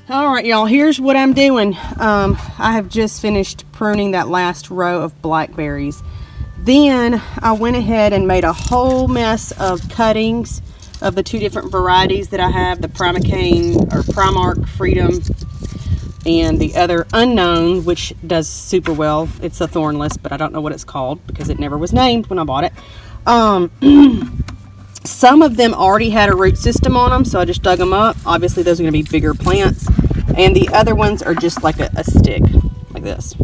All right, y'all, here's what I'm doing. I have just finished pruning that last row of blackberries. Then I went ahead and made a whole mess of cuttings of the two different varieties that I have, the Propagating or Primark Freedom and the other unknown, which does super well. It's a thornless, but I don't know what it's called because it never was named when I bought it. Some of them already had a root system on them, so I just dug them up. Obviously those are going to be bigger plants, and the other ones are just like a stick like this.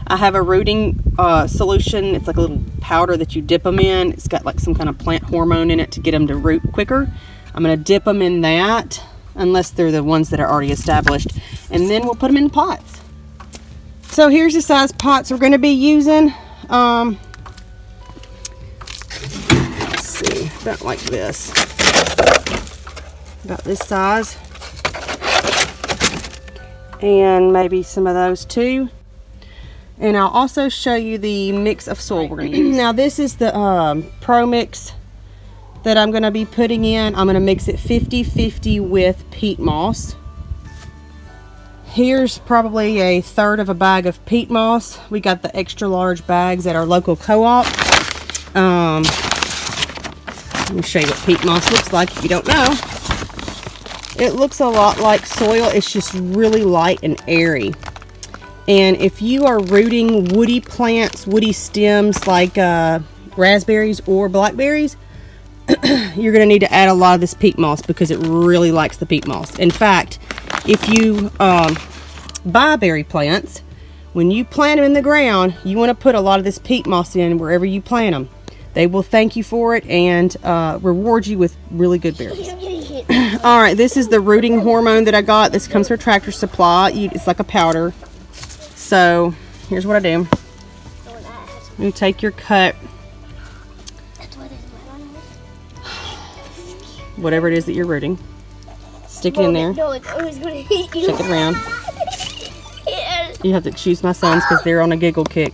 I have a rooting solution. It's like a little powder that you dip them in. It's got like some kind of plant hormone in it to get them to root quicker. I'm going to dip them in that, unless they're the ones that are already established, and then we'll put them in pots. So here's the size pots we're going to be using. Let's see, about like this, about this size, and maybe some of those too. And I'll also show you the mix of soil we're going to use. Now this is the Pro Mix that I'm going to be putting in. I'm going to mix it 50-50 with peat moss. Here's probably a third of a bag of peat moss. We got the extra large bags at our local co-op. Let me show you what peat moss looks like if you don't know. It looks a lot like soil. It's just really light and airy. And if you are rooting woody plants, woody stems like raspberries or blackberries, you're going to need to add a lot of this peat moss because it really likes the peat moss. In fact, if you buy berry plants, when you plant them in the ground, you want to put a lot of this peat moss in wherever you plant them. They will thank you for it and reward you with really good berries. All right, this is the rooting hormone that I got. This comes from Tractor Supply. It's like a powder. So here's what I do. You take your cut, whatever it is that you're rooting, stick it in there, shake it around. You have to excuse my sons because they're on a giggle kick.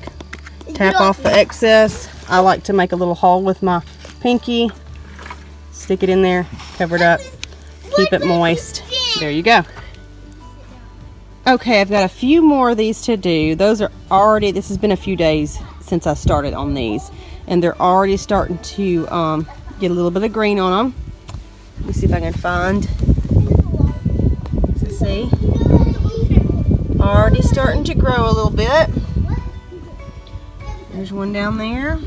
Tap off the excess. I like to make a little hole with my pinky, stick it in there, cover it up, keep it moist. There you go. Okay, I've got a few more of these to do. Those are already, this has been a few days since I started on these, and they're already starting to get a little bit of green on them. Let me see if I can find. Let's see. Already starting to grow a little bit. There's one down there.